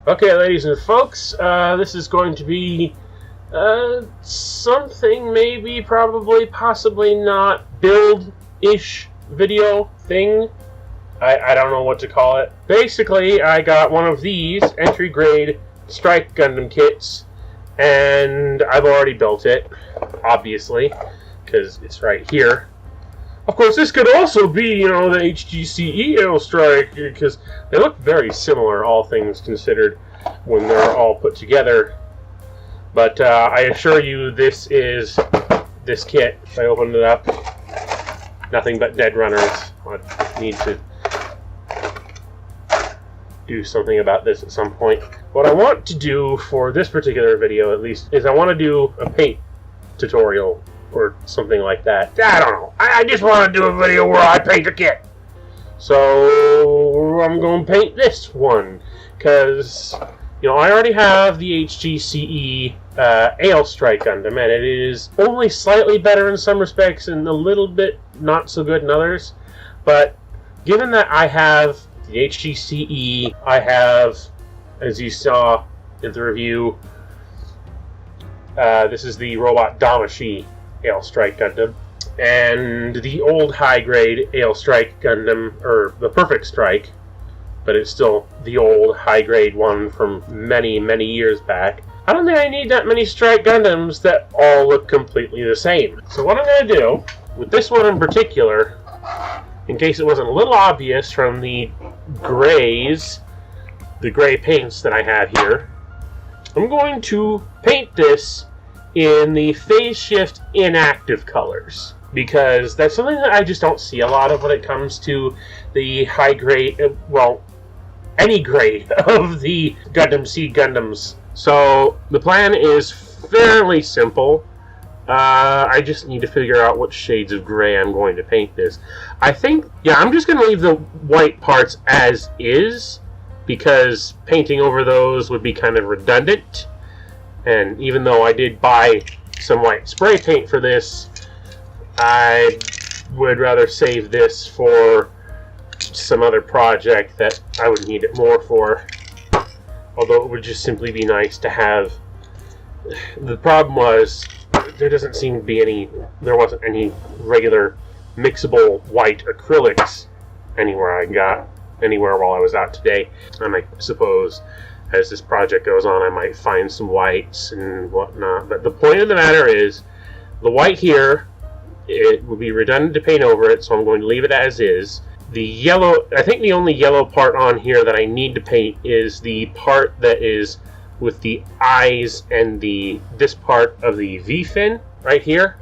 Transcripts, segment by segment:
Okay, ladies and folks, this is going to be something maybe, probably, possibly not build-ish video thing. I don't know what to call it. Basically, I got one of these entry-grade Strike Gundam kits, and I've already built it, obviously, because it's right here. Of course, this could also be, you know, the HGC EL Strike, because they look very similar, all things considered, when they're all put together. But I assure you, this is this kit. If I open it up, nothing but dead runners. I need to do something about this at some point. What I want to do for this particular video, at least, is I want to do a paint tutorial or something like that. I don't know. I just want to do a video where I paint a kit. So I'm going to paint this one because, you know, I already have the HGCE AL Strike Gundam, and it is only slightly better in some respects and a little bit not so good in others. But given that I have the HGCE, I have, as you saw in the review, this is the Robot Damashi AL Strike Gundam, and the old high-grade AL Strike Gundam, or the Perfect Strike, but it's still the old high-grade one from many, many years back. I don't think I need that many Strike Gundams that all look completely the same. So what I'm going to do, with this one in particular, in case it wasn't a little obvious from the grays, the gray paints that I have here, I'm going to paint this in the phase shift inactive colors, because that's something that I just don't see a lot of when it comes to the high grade, well, any grade of the Gundam Seed Gundams. So the plan is fairly simple. I just need to figure out what shades of gray I'm going to paint this. I think, yeah, I'm just going to leave the white parts as is, because painting over those would be kind of redundant. And even though I did buy some white spray paint for this, I would rather save this for some other project that I would need it more for. Although it would just simply be nice to have. The problem was, there doesn't seem to be there wasn't any regular mixable white acrylics anywhere while I was out today. I might suppose, as this project goes on, I might find some whites and whatnot. But the point of the matter is, the white here, it would be redundant to paint over it, so I'm going to leave it as is. The yellow, I think the only yellow part on here that I need to paint is the part that is with the eyes and this part of the V-fin right here.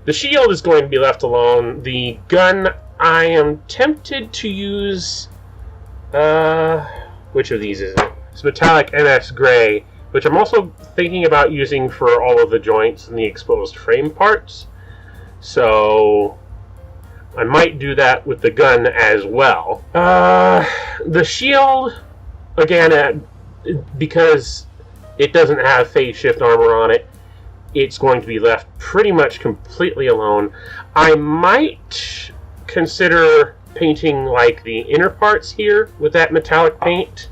The shield is going to be left alone. The gun, I am tempted to use, which of these is it? It's metallic NS gray, which I'm also thinking about using for all of the joints and the exposed frame parts. So I might do that with the gun as well. The shield, again, because it doesn't have phase shift armor on it, it's going to be left pretty much completely alone. I might consider painting like the inner parts here with that metallic paint,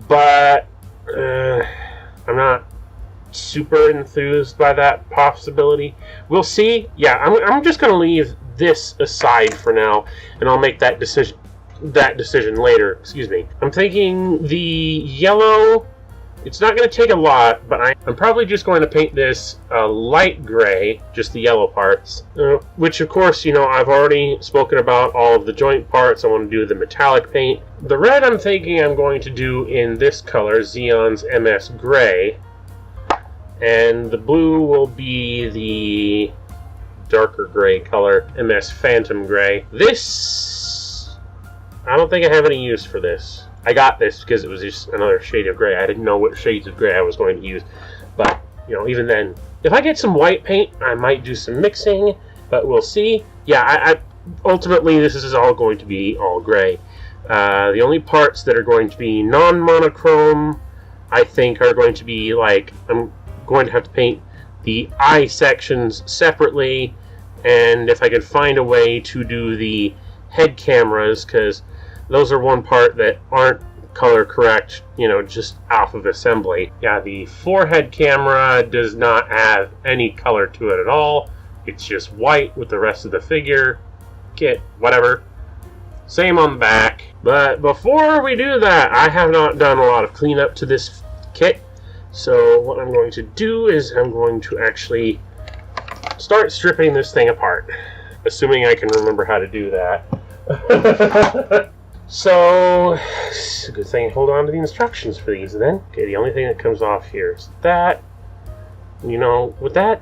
but I'm not super enthused by that possibility. We'll see. Yeah, I'm just going to leave this aside for now, and I'll make that decision later. Excuse me. I'm thinking the yellow, it's not going to take a lot, but I'm probably just going to paint this light gray, just the yellow parts, which of course, you know, I've already spoken about all of the joint parts. I want to do the metallic paint. The red I'm thinking I'm going to do in this color, Xeon's MS Gray, and the blue will be the darker gray color, MS Phantom Gray. This, I don't think I have any use for this. I got this because it was just another shade of gray. I didn't know what shades of gray I was going to use. But, you know, even then, if I get some white paint, I might do some mixing, but we'll see. Yeah, ultimately, this is all going to be all gray. The only parts that are going to be non-monochrome, I think, are going to be, like, I'm going to have to paint the eye sections separately, and if I could find a way to do the head cameras, because those are one part that aren't color correct, you know, just off of assembly. Yeah, the forehead camera does not have any color to it at all. It's just white with the rest of the figure, kit, whatever. Same on the back. But before we do that, I have not done a lot of cleanup to this kit. So what I'm going to do is I'm going to actually start stripping this thing apart. Assuming I can remember how to do that. So, it's a good thing I hold on to the instructions for these then. Okay, the only thing that comes off here is that. You know, with that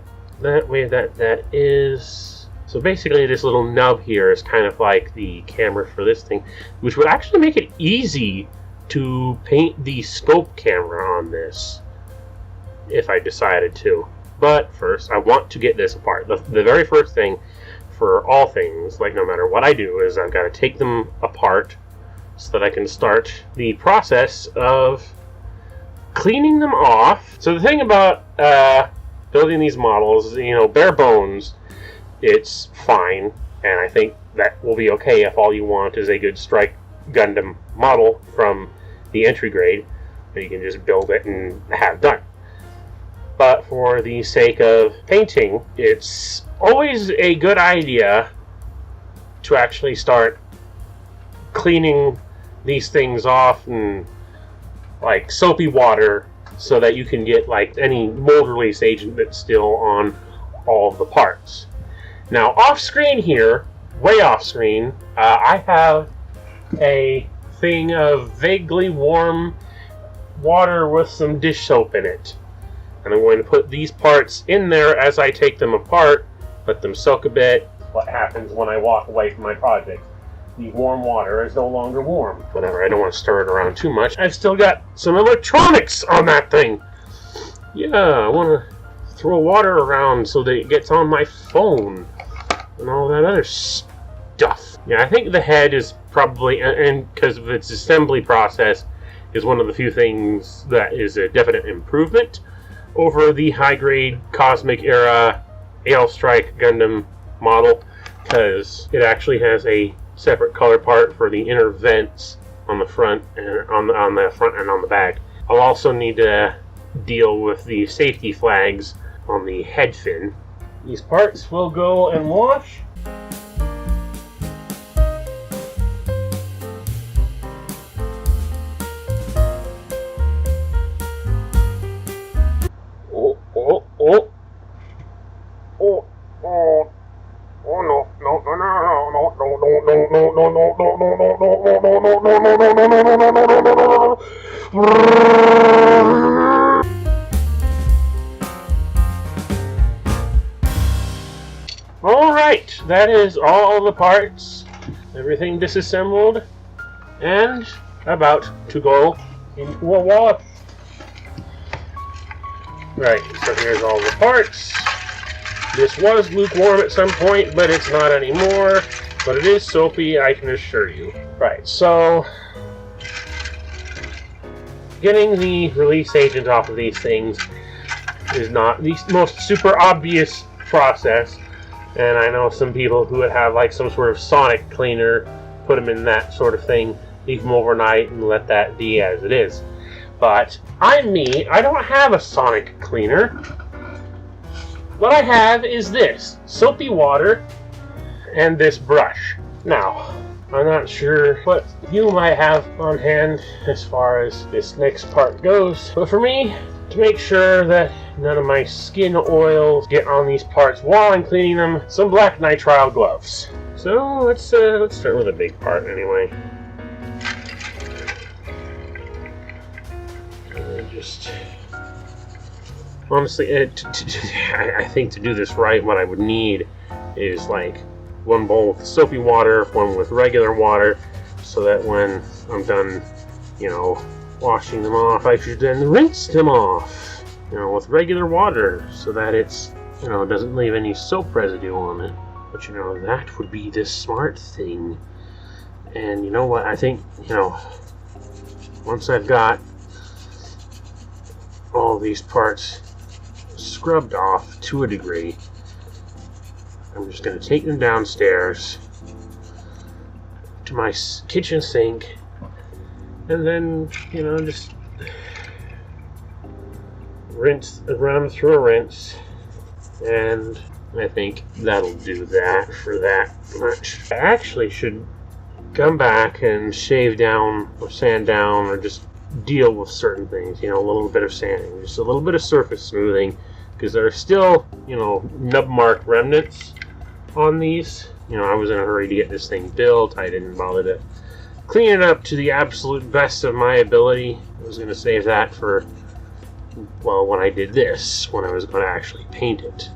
is... So basically this little nub here is kind of like the camera for this thing, which would actually make it easy to paint the scope camera on this, if I decided to. But first, I want to get this apart. The very first thing for all things, like no matter what I do, is I've got to take them apart so that I can start the process of cleaning them off. So the thing about building these models, you know, bare bones, it's fine, and I think that will be okay if all you want is a good Strike Gundam model from the entry grade that you can just build it and have done. But for the sake of painting, it's always a good idea to actually start cleaning these things off in like soapy water so that you can get like any mold release agent that's still on all of the parts. Now off screen here, way off screen, I have a thing of vaguely warm water with some dish soap in it. And I'm going to put these parts in there as I take them apart, let them soak a bit. What happens when I walk away from my project? The warm water is no longer warm. Whatever, I don't want to stir it around too much. I've still got some electronics on that thing. Yeah, I want to throw water around so that it gets on my phone and all that other stuff. Yeah, I think the head is probably, and because of its assembly process, is one of the few things that is a definite improvement over the high-grade Cosmic Era AL Strike Gundam model, because it actually has a separate color part for the inner vents on the front and on the front and on the back. I'll also need to deal with the safety flags on the head fin. These parts will go and wash. Alright, that is all the parts, everything disassembled, and about to go into a wallet. Right, so here's all the parts. This was lukewarm at some point, but it's not anymore. But it is soapy, I can assure you. Right, so getting the release agent off of these things is not the most super obvious process. And I know some people who would have like some sort of sonic cleaner, put them in that sort of thing, leave them overnight and let that be as it is. But I'm me, I don't have a sonic cleaner. What I have is this, soapy water and this brush. Now, I'm not sure what you might have on hand as far as this next part goes, but for me, to make sure that none of my skin oils get on these parts while I'm cleaning them, some black nitrile gloves. So let's start with a big part anyway. Just honestly, I think to do this right, what I would need is like one bowl with soapy water, one with regular water, so that when I'm done, you know, washing them off, I should then rinse them off, you know, with regular water, so that it's, you know, doesn't leave any soap residue on it. But you know, that would be the smart thing. And you know what, I think, you know, once I've got all these parts scrubbed off to a degree, I'm just going to take them downstairs to my kitchen sink And then, just run them through a rinse, and I think that'll do that for that much. I actually should come back and shave down or sand down or just deal with certain things, a little bit of sanding, just a little bit of surface smoothing, because there are still, nub mark remnants on these. I was in a hurry to get this thing built. I didn't bother to clean it up to the absolute best of my ability. I was going to save that for, well, when I did this, when I was going to actually paint it.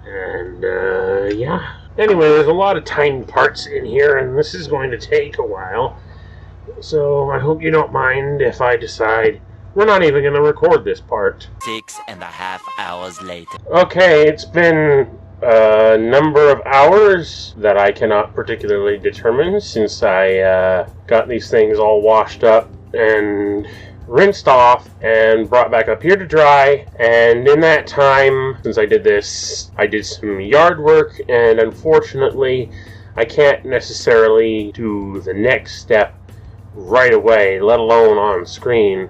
And, yeah. Anyway, there's a lot of tiny parts in here, and this is going to take a while. So I hope you don't mind if I decide we're not even going to record this part. 6.5 hours later. Okay, it's been a number of hours that I cannot particularly determine since I got these things all washed up and rinsed off and brought back up here to dry. And in that time, since I did this, I did some yard work, and unfortunately I can't necessarily do the next step right away, let alone on screen,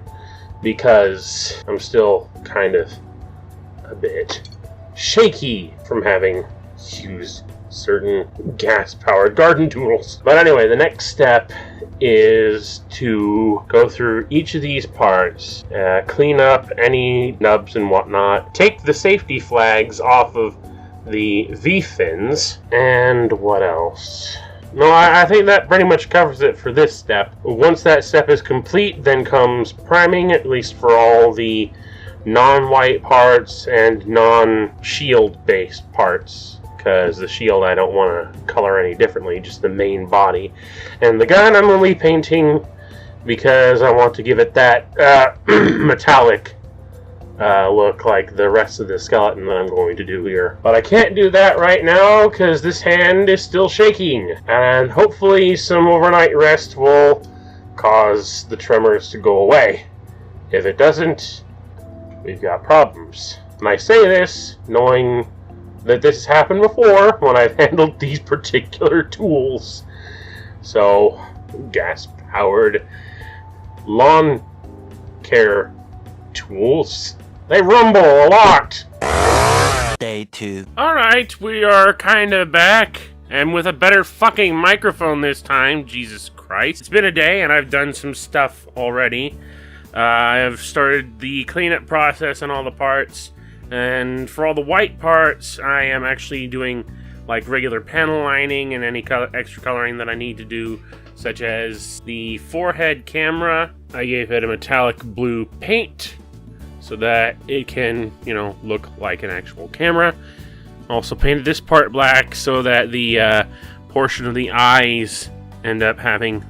because I'm still kind of a bit shaky from having used certain gas-powered garden tools. But anyway, the next step is to go through each of these parts, clean up any nubs and whatnot, take the safety flags off of the V-fins, and what else? No, I think that pretty much covers it for this step. Once that step is complete, then comes priming, at least for all the non-white parts and non-shield based parts, because the shield I don't want to color any differently, just the main body. And the gun I'm only painting because I want to give it that metallic look like the rest of the skeleton that I'm going to do here. But I can't do that right now because this hand is still shaking, and hopefully some overnight rest will cause the tremors to go away. If it doesn't, we've got problems. And I say this knowing that this has happened before when I've handled these particular tools. So, gas-powered lawn care tools, they rumble a lot. Day 2. Alright, we are kinda back, and with a better fucking microphone this time, Jesus Christ. It's been a day and I've done some stuff already. I've started the cleanup process on all the parts, and for all the white parts, I am actually doing like regular panel lining and any extra coloring that I need to do, such as the forehead camera. I gave it a metallic blue paint so that it can, look like an actual camera. Also painted this part black so that the portion of the eyes end up having,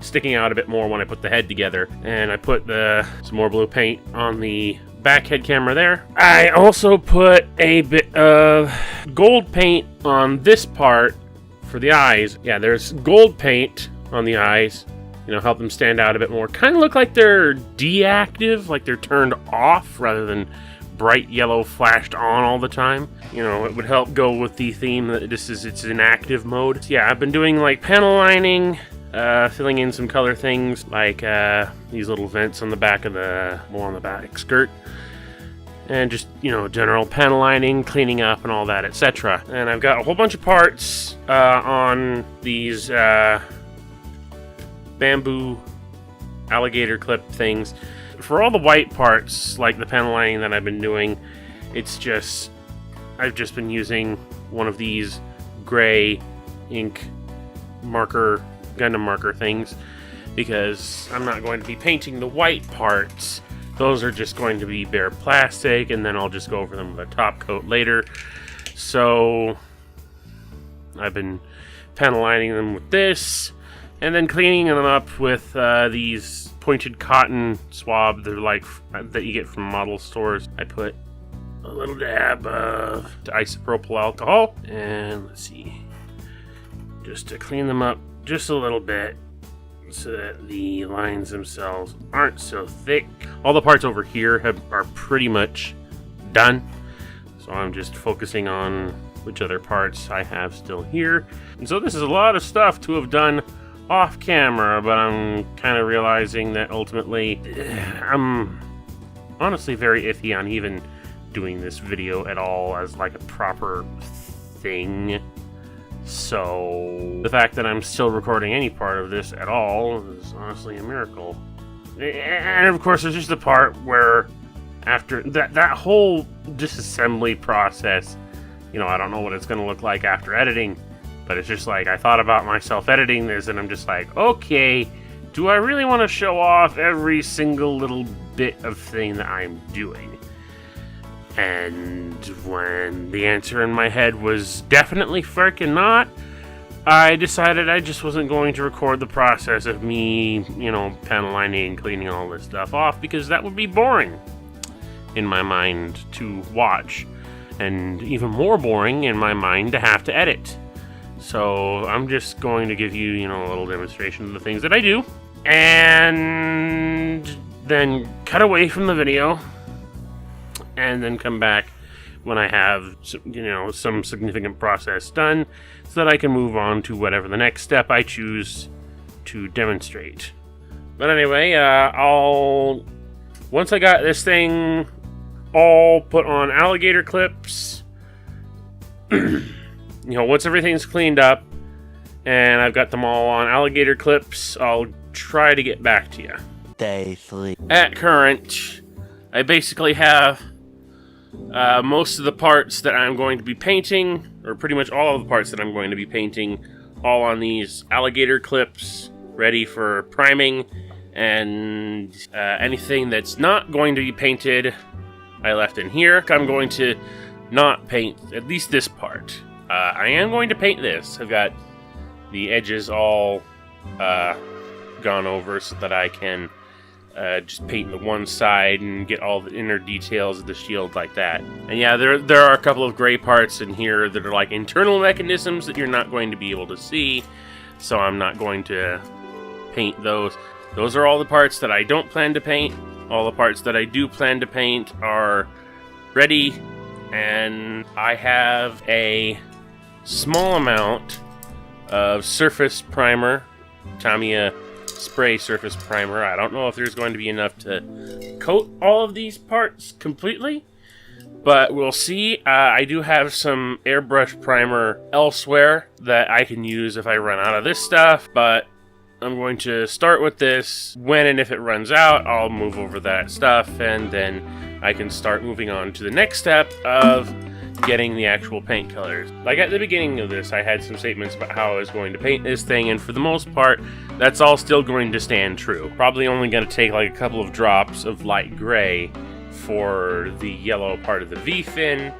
sticking out a bit more when I put the head together. And I put some more blue paint on the back head camera there. I also put a bit of gold paint on this part for the eyes. Yeah, there's gold paint on the eyes, help them stand out a bit more. Kind of look like they're deactive, like they're turned off rather than bright yellow flashed on all the time. It would help go with the theme that it's in active mode. So yeah, I've been doing like panel lining, filling in some color things like these little vents on the back of more on the back skirt, and just general panel lining, cleaning up, and all that, etc. And I've got a whole bunch of parts on these bamboo alligator clip things. For all the white parts, like the panel lining that I've been doing, I've just been using one of these gray ink marker, Gundam marker things, because I'm not going to be painting the white parts. Those are just going to be bare plastic, and then I'll just go over them with a top coat later. So I've been panel lining them with this, and then cleaning them up with these pointed cotton swab. They're like that you get from model stores. I put a little dab of isopropyl alcohol, and let's see, just to clean them up just a little bit so that the lines themselves aren't so thick. All the parts over here are pretty much done, so I'm just focusing on which other parts I have still here. And so this is a lot of stuff to have done off camera, but I'm kind of realizing that ultimately I'm honestly very iffy on even doing this video at all as like a proper thing. So the fact that I'm still recording any part of this at all is honestly a miracle. And of course, there's just the part where after that whole disassembly process, you know, I don't know what it's going to look like after editing, but it's just like I thought about myself editing this and I'm just like, okay, do I really want to show off every single little bit of thing that I'm doing? And when the answer in my head was definitely frickin' not, I decided I just wasn't going to record the process of me, you know, panel lining and cleaning all this stuff off, because that would be boring in my mind to watch, and even more boring in my mind to have to edit. So I'm just going to give you, you know, a little demonstration of the things that I do, and then cut away from the video, and then come back when I have, you know, some significant process done, so that I can move on to whatever the next step I choose to demonstrate. But anyway, once I got this thing all put on alligator clips, you know, once everything's cleaned up and I've got them all on alligator clips, I'll try to get back to you. Day 3. At current, I basically have most of the parts that I'm going to be painting, or pretty much all of the parts that I'm going to be painting, all on these alligator clips, ready for priming, and anything that's not going to be painted, I left in here. I'm going to not paint at least this part. I am going to paint this. I've got the edges all gone over so that I can just paint the one side and get all the inner details of the shield like that. And yeah, there are a couple of gray parts in here that are like internal mechanisms that you're not going to be able to see, so I'm not going to paint those. Those are all the parts that I don't plan to paint. All the parts that I do plan to paint are ready, and I have a small amount of surface primer, Tamiya spray surface primer. I don't know if there's going to be enough to coat all of these parts completely, but we'll see. I do have some airbrush primer elsewhere that I can use if I run out of this stuff, but I'm going to start with this. When and if it runs out, I'll move over that stuff, and then I can start moving on to the next step of getting the actual paint colors. Like at the beginning of this, I had some statements about how I was going to paint this thing, and for the most part, that's all still going to stand true. Probably only going to take like a couple of drops of light gray for the yellow part of the V-fin,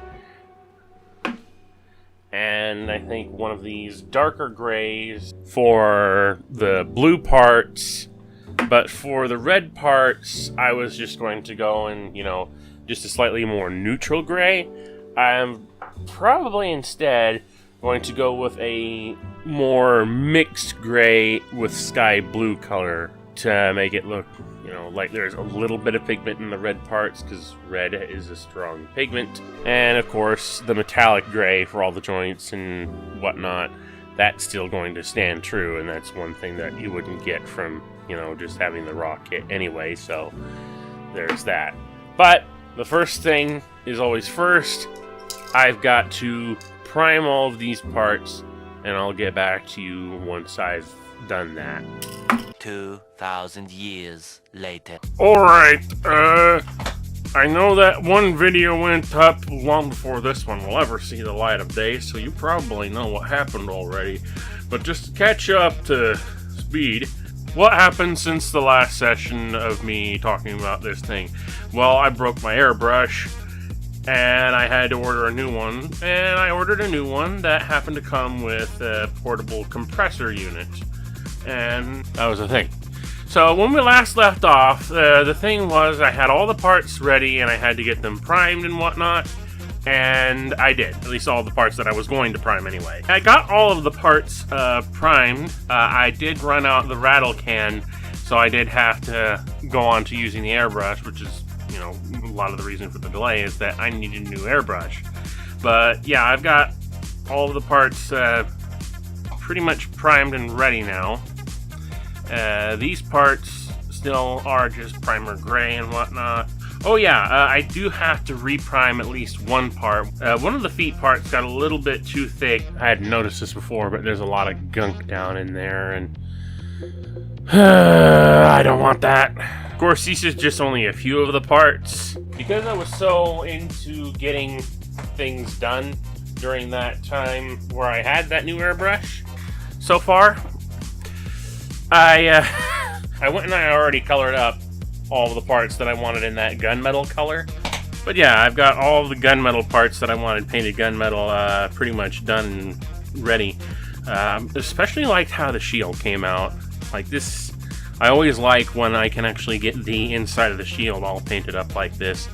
and I think one of these darker grays for the blue parts. But for the red parts, I was just going to go in, you know, just a slightly more neutral gray. I'm probably instead going to go with a more mixed gray with sky blue color to make it look, you know, like there's a little bit of pigment in the red parts, because red is a strong pigment. And of course, the metallic gray for all the joints and whatnot, that's still going to stand true, and that's one thing that you wouldn't get from, you know, just having the raw kit anyway, so there's that. But the first thing is always first. I've got to prime all of these parts, and I'll get back to you once I've done that. 2,000 years later. Alright, I know that one video went up long before this one will ever see the light of day, so you probably know what happened already. But just to catch you up to speed, what happened since the last session of me talking about this thing? Well, I broke my airbrush, and I had to order a new one, and I ordered a new one that happened to come with a portable compressor unit, and that was the thing. So when we last left off, the thing was I had all the parts ready, and I had to get them primed and whatnot, and I did, at least all the parts that I was going to prime anyway. I got all of the parts primed. I did run out the rattle can, so I did have to go on to using the airbrush, which is, you know, a lot of the reason for the delay is that I needed a new airbrush. But yeah, I've got all of the parts pretty much primed and ready now. These parts still are just primer gray and whatnot. Oh yeah, I do have to reprime at least one part. One of the feet parts got a little bit too thick. I hadn't noticed this before, but there's a lot of gunk down in there, and I don't want that. Of course, these is just only a few of the parts. Because I was so into getting things done during that time where I had that new airbrush so far, I went and I already colored up all the parts that I wanted in that gunmetal color. But yeah, I've got all the gunmetal parts that I wanted painted gunmetal pretty much done and ready. Especially liked how the shield came out. Like this, I always like when I can actually get the inside of the shield all painted up like this,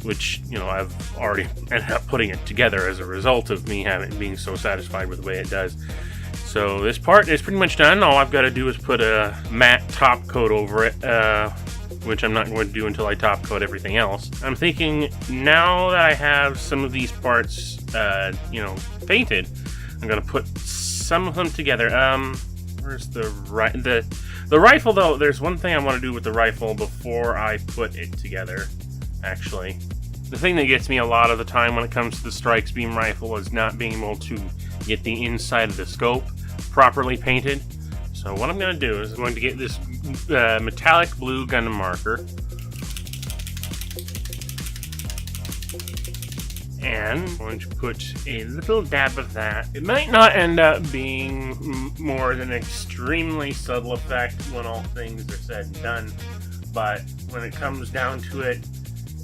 which, you know, I've already ended up putting it together as a result of me being so satisfied with the way it does. So this part is pretty much done. All I've got to do is put a matte top coat over it, which I'm not going to do until I top coat everything else. I'm thinking now that I have some of these parts, you know, painted, I'm going to put some of them together. Where's the rifle, though? There's one thing I want to do with the rifle before I put it together, actually. The thing that gets me a lot of the time when it comes to the Strike's beam rifle is not being able to get the inside of the scope properly painted. So what I'm going to do is I'm going to get this metallic blue Gundam marker, and I'm going to put a little dab of that. It might not end up being more than an extremely subtle effect when all things are said and done, but when it comes down to it,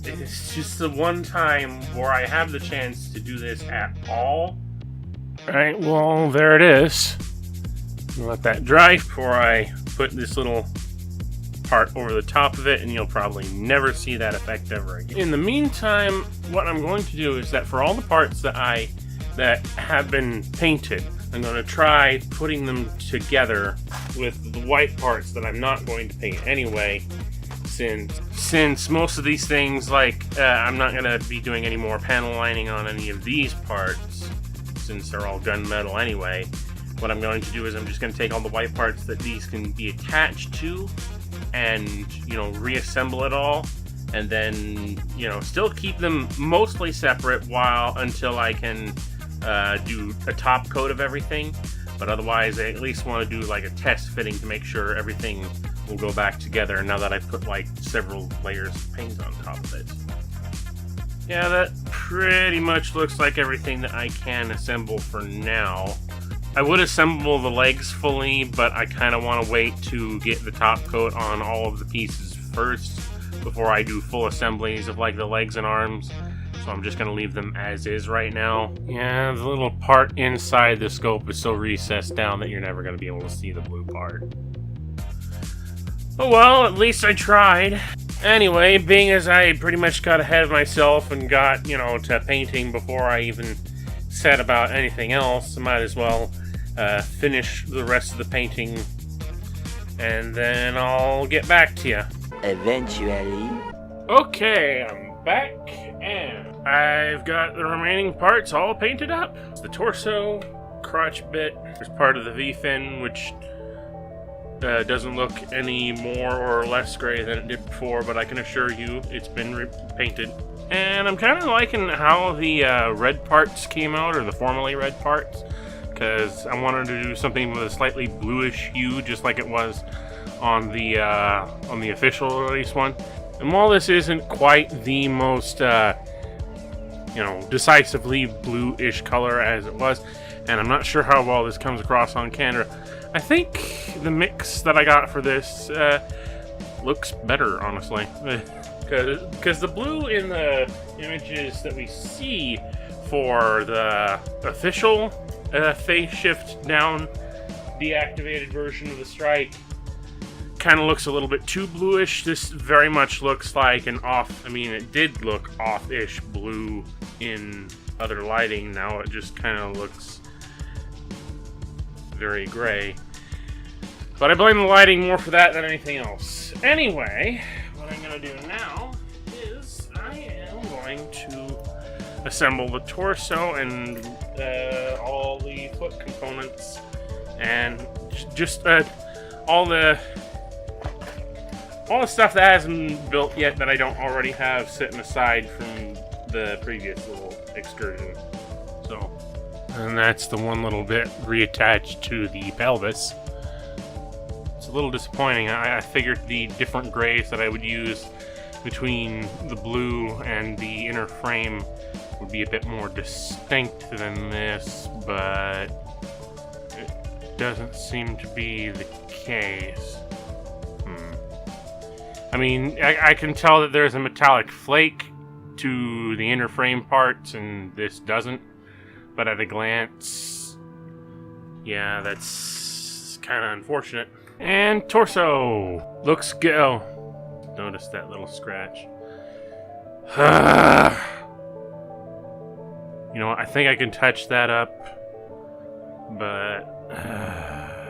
it's just the one time where I have the chance to do this at all. Alright, well, there it is. Let that dry before I put this little part over the top of it, and you'll probably never see that effect ever again. In the meantime, what I'm going to do is that for all the parts that have been painted, I'm going to try putting them together with the white parts that I'm not going to paint anyway, since most of these things, like, I'm not going to be doing any more panel lining on any of these parts, since they're all gunmetal anyway. What I'm going to do is I'm just going to take all the white parts that these can be attached to and, you know, reassemble it all, and then, you know, still keep them mostly separate until I can do a top coat of everything. But otherwise, I at least want to do like a test fitting to make sure everything will go back together now that I've put like several layers of paint on top of it. Yeah, that pretty much looks like everything that I can assemble for now. I would assemble the legs fully, but I kind of want to wait to get the top coat on all of the pieces first before I do full assemblies of like the legs and arms. So I'm just going to leave them as is right now. Yeah, the little part inside the scope is so recessed down that you're never going to be able to see the blue part. Oh well, at least I tried. Anyway, being as I pretty much got ahead of myself and got, you know, to painting before I even said about anything else, I might as well finish the rest of the painting, and then I'll get back to you. Eventually. Okay, I'm back, and I've got the remaining parts all painted up. The torso, crotch bit, there's part of the V-fin, which doesn't look any more or less gray than it did before, but I can assure you it's been repainted. And I'm kind of liking how the red parts came out, or the formerly red parts, because I wanted to do something with a slightly bluish hue, just like it was on the official release one. And while this isn't quite the most, you know, decisively blue-ish color as it was, and I'm not sure how well this comes across on camera, I think the mix that I got for this looks better, honestly. Because the blue in the images that we see for the official phase shift down deactivated version of the Strike kind of looks a little bit too bluish. This very much looks like an it did look off-ish blue in other lighting. Now it just kind of looks very gray. But I blame the lighting more for that than anything else. Anyway, what I'm going to do now is I am going to assemble the torso and all the foot components, and just all the stuff that hasn't been built yet that I don't already have sitting aside from the previous little excursion. So, and that's the one little bit reattached to the pelvis. It's a little disappointing. I figured the different grays that I would use between the blue and the inner frame would be a bit more distinct than this, but it doesn't seem to be the case. I mean, I can tell that there's a metallic flake to the inner frame parts, and this doesn't. But at a glance, yeah, that's kind of unfortunate. And torso looks good. Oh, notice that little scratch. You know what? I think I can touch that up, but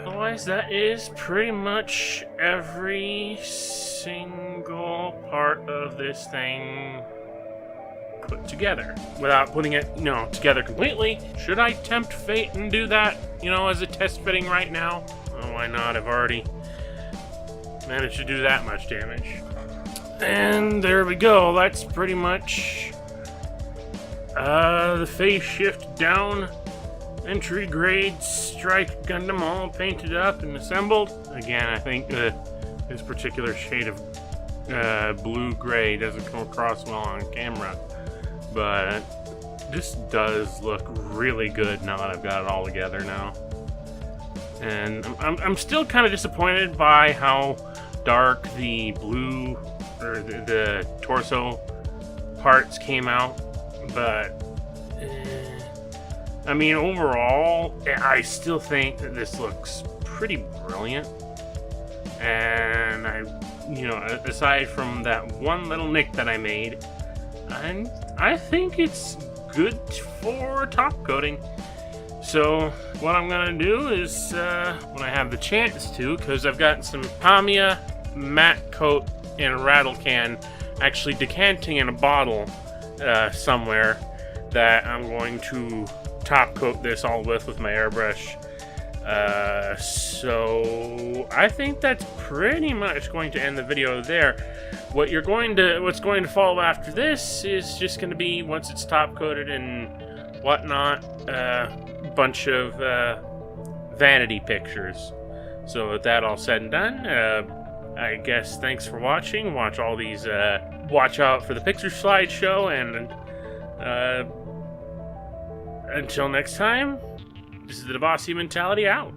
otherwise, that is pretty much every single part of this thing put together. Without putting it, together completely. Should I tempt fate and do that, as a test fitting right now? Oh, why not? I've already managed to do that much damage. And there we go. That's pretty much the phase shift down. Entry grade Strike Gundam all painted up and assembled. Again, I think this particular shade of blue-gray doesn't come across well on camera, but this does look really good now that I've got it all together now. And I'm still kind of disappointed by how dark the blue, or the torso parts came out, but I mean, overall, I still think that this looks pretty brilliant. And aside from that one little nick that I made, I think it's good for top coating. So what I'm gonna do is, when I have the chance to, because I've got some Tamiya matte coat in a rattle can, actually decanting in a bottle somewhere, that I'm going to top coat this all with my airbrush. So I think that's pretty much going to end the video there. What's going to follow after this is just going to be, once it's top coated and whatnot, a bunch of vanity pictures. So with that all said and done, I guess thanks for watching. Watch all these. Watch out for the picture slideshow, and until next time, this is the Devassi Mentality out.